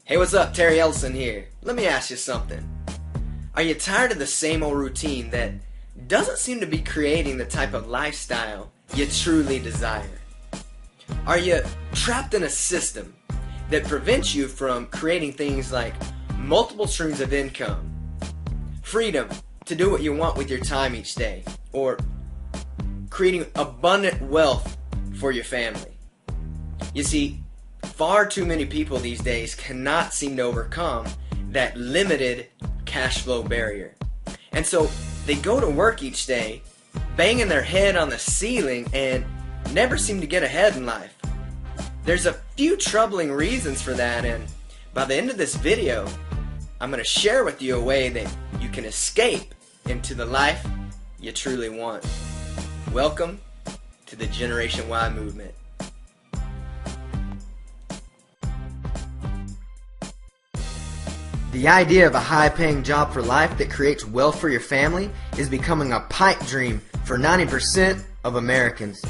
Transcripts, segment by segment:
Hey, what's up? Terry Ellison here. Let me ask you something. Are you tired of the same old routine that doesn't seem to be creating the type of lifestyle you truly desire? Are you trapped in a system that prevents you from creating things like multiple streams of income, freedom to do what you want with your time each day, or creating abundant wealth for your family? You see, far too many people these days cannot seem to overcome that limited cash flow barrier. And so they go to work each day, banging their head on the ceiling, and never seem to get ahead in life. There's a few troubling reasons for that, and by the end of this video, I'm going to share with you a way that you can escape into the life you truly want. Welcome to the Generation Y movement. The idea of a high-paying job for life that creates wealth for your family is becoming a pipe dream for 90% of Americans.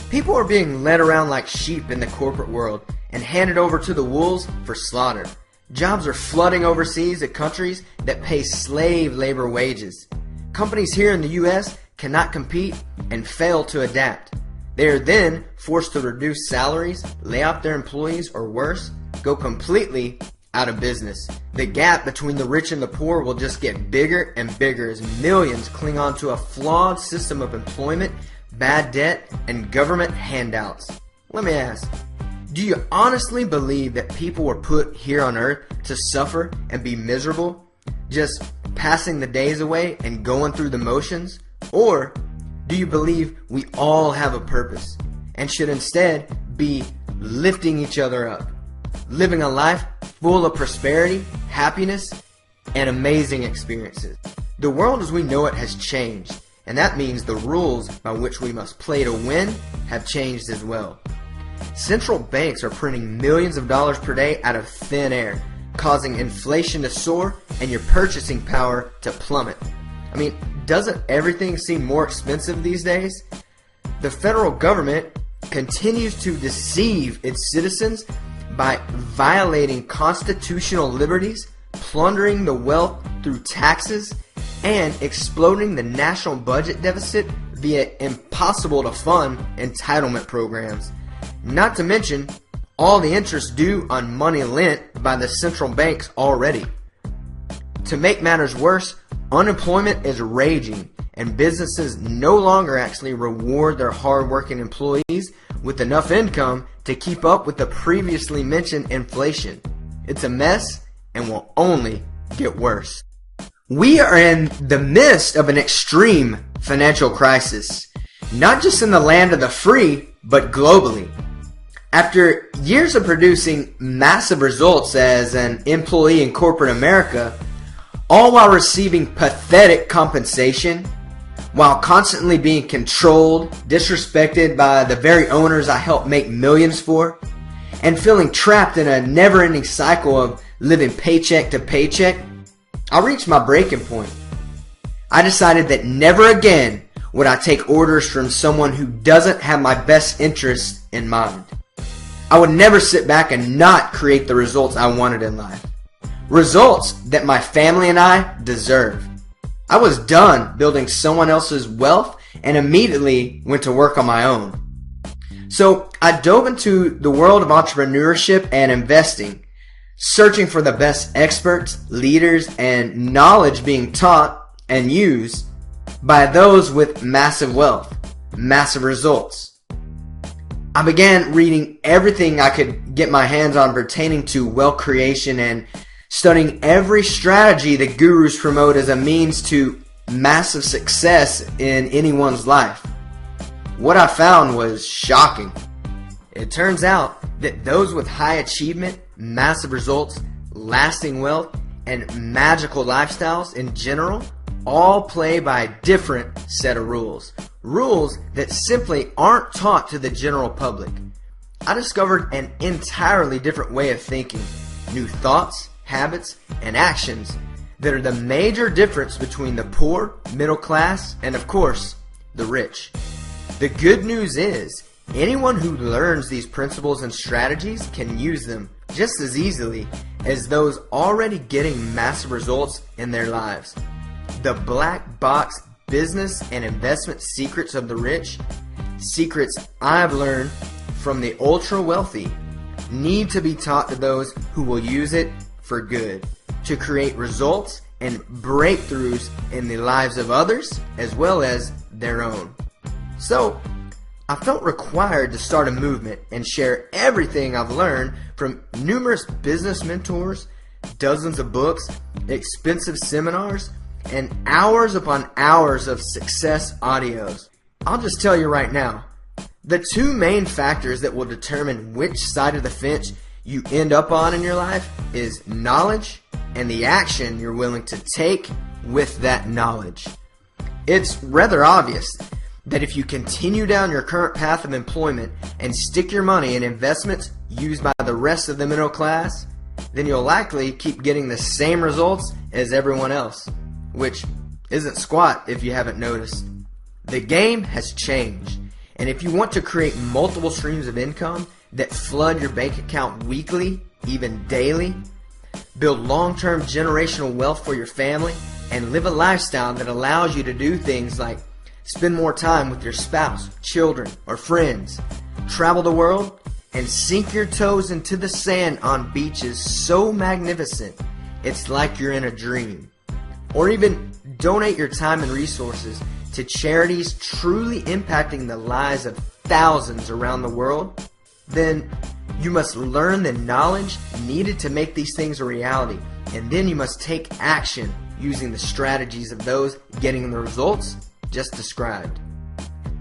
People are being led around like sheep in the corporate world and handed over to the wolves for slaughter. Jobs are flooding overseas to countries that pay slave labor wages. Companies here in the U.S. cannot compete and fail to adapt. They are then forced to reduce salaries, lay off their employees, or worse, go completely out of business. The gap between the rich and the poor will just get bigger and bigger as millions cling on to a flawed system of employment, bad debt, and government handouts. Let me ask, do you honestly believe that people were put here on earth to suffer and be miserable, just passing the days away and going through the motions? Or do you believe we all have a purpose and should instead be lifting each other up, living a life full of prosperity, happiness, and amazing experiences? The world as we know it has changed, and that means the rules by which we must play to win have changed as well. Central banks are printing millions of dollars per day out of thin air, causing inflation to soar and your purchasing power to plummet. I mean, doesn't everything seem more expensive these days? The federal government continues to deceive its citizens by violating constitutional liberties, plundering the wealth through taxes, and exploding the national budget deficit via impossible to fund entitlement programs. Not to mention all the interest due on money lent by the central banks already. To make matters worse, unemployment is raging, and businesses no longer actually reward their hard-working employees with enough income to keep up with the previously mentioned inflation. It's a mess and will only get worse. We are in the midst of an extreme financial crisis, not just in the land of the free, but globally. After years of producing massive results as an employee in corporate America, all while receiving pathetic compensation, while constantly being controlled, disrespected by the very owners I helped make millions for, and feeling trapped in a never-ending cycle of living paycheck to paycheck, I reached my breaking point. I decided that never again would I take orders from someone who doesn't have my best interests in mind. I would never sit back and not create the results I wanted in life. Results that my family and I deserve. I was done building someone else's wealth and immediately went to work on my own. So I dove into the world of entrepreneurship and investing, searching for the best experts, leaders, and knowledge being taught and used by those with massive wealth, massive results. I began reading everything I could get my hands on pertaining to wealth creation and studying every strategy the gurus promote as a means to massive success in anyone's life. What I found was shocking. It turns out that those with high achievement, massive results, lasting wealth, and magical lifestyles in general all play by a different set of rules. Rules that simply aren't taught to the general public. I discovered an entirely different way of thinking, new thoughts, habits, and actions that are the major difference between the poor, middle class, and of course, the rich. The good news is, anyone who learns these principles and strategies can use them just as easily as those already getting massive results in their lives. The black box business and investment secrets of the rich, secrets I've learned from the ultra wealthy, need to be taught to those who will use it for good, to create results and breakthroughs in the lives of others as well as their own. So, I felt required to start a movement and share everything I've learned from numerous business mentors, dozens of books, expensive seminars, and hours upon hours of success audios. I'll just tell you right now, the two main factors that will determine which side of the fence you end up on in your life is knowledge and the action you're willing to take with that knowledge. It's rather obvious that if you continue down your current path of employment and stick your money in investments used by the rest of the middle class, then you'll likely keep getting the same results as everyone else, which isn't squat if you haven't noticed. The game has changed, and if you want to create multiple streams of income that flood your bank account weekly, even daily, build long-term generational wealth for your family, and live a lifestyle that allows you to do things like spend more time with your spouse, children, or friends, travel the world, and sink your toes into the sand on beaches so magnificent it's like you're in a dream, or even donate your time and resources to charities truly impacting the lives of thousands around the world, then you must learn the knowledge needed to make these things a reality, and then you must take action using the strategies of those getting the results just described.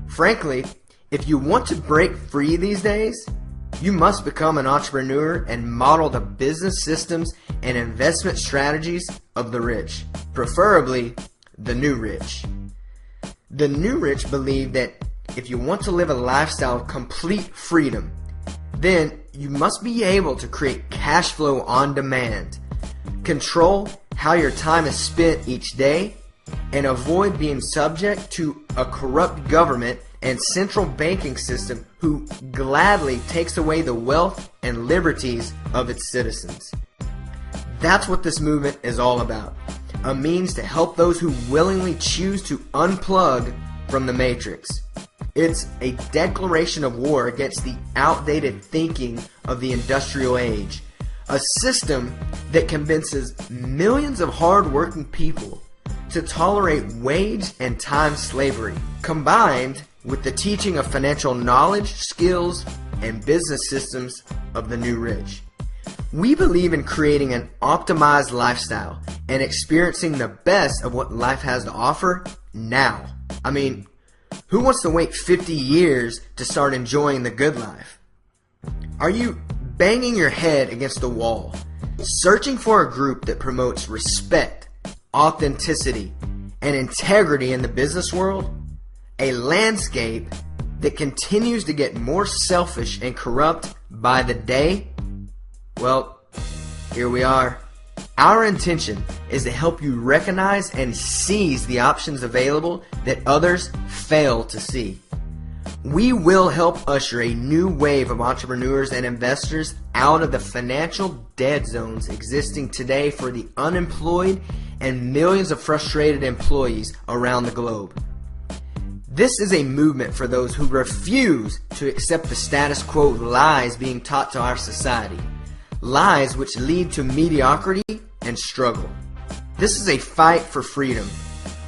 Frankly, if you want to break free these days, you must become an entrepreneur and model the business systems and investment strategies of the rich, preferably the new rich. The new rich believe that if you want to live a lifestyle of complete freedom, then you must be able to create cash flow on demand, control how your time is spent each day, and avoid being subject to a corrupt government and central banking system who gladly takes away the wealth and liberties of its citizens. That's what this movement is all about, a means to help those who willingly choose to unplug from the matrix. It's a declaration of war against the outdated thinking of the industrial age, a system that convinces millions of hard-working people to tolerate wage and time slavery, combined with the teaching of financial knowledge, skills, and business systems of the new rich. We believe in creating an optimized lifestyle and experiencing the best of what life has to offer now. I mean, who wants to wait 50 years to start enjoying the good life? Are you banging your head against the wall, searching for a group that promotes respect, authenticity, and integrity in the business world? A landscape that continues to get more selfish and corrupt by the day? Well, here we are. Our intention is to help you recognize and seize the options available that others fail to see. We will help usher a new wave of entrepreneurs and investors out of the financial dead zones existing today for the unemployed and millions of frustrated employees around the globe. This is a movement for those who refuse to accept the status quo lies being taught to our society, lies which lead to mediocrity and struggle. This is a fight for freedom,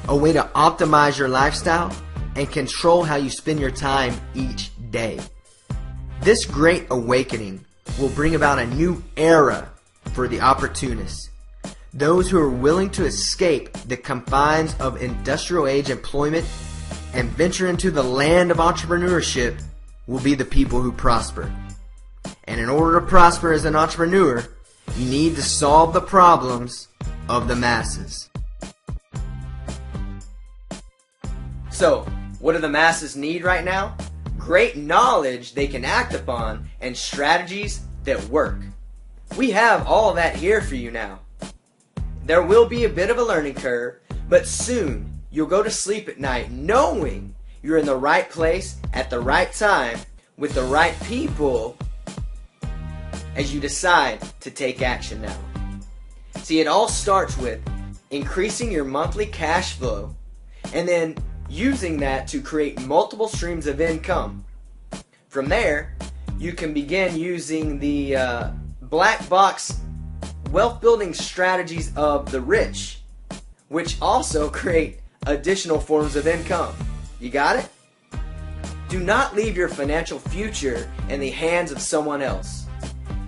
a way to optimize your lifestyle and control how you spend your time each day. This great awakening will bring about a new era for the opportunists, those who are willing to escape the confines of industrial age employment and venture into the land of entrepreneurship will be the people who prosper. And in order to prosper as an entrepreneur, you need to solve the problems of the masses. So, what do the masses need right now? Great knowledge they can act upon and strategies that work. We have all that here for you now. There will be a bit of a learning curve, but soon you'll go to sleep at night knowing you're in the right place at the right time with the right people as you decide to take action now. See, it all starts with increasing your monthly cash flow and then using that to create multiple streams of income. From there, you can begin using the black box wealth building strategies of the rich, which also create additional forms of income. You got it? Do not leave your financial future in the hands of someone else.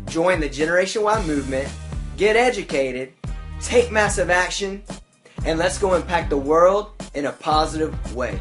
Join the Generation Y movement, get educated, take massive action, and let's go impact the world in a positive way.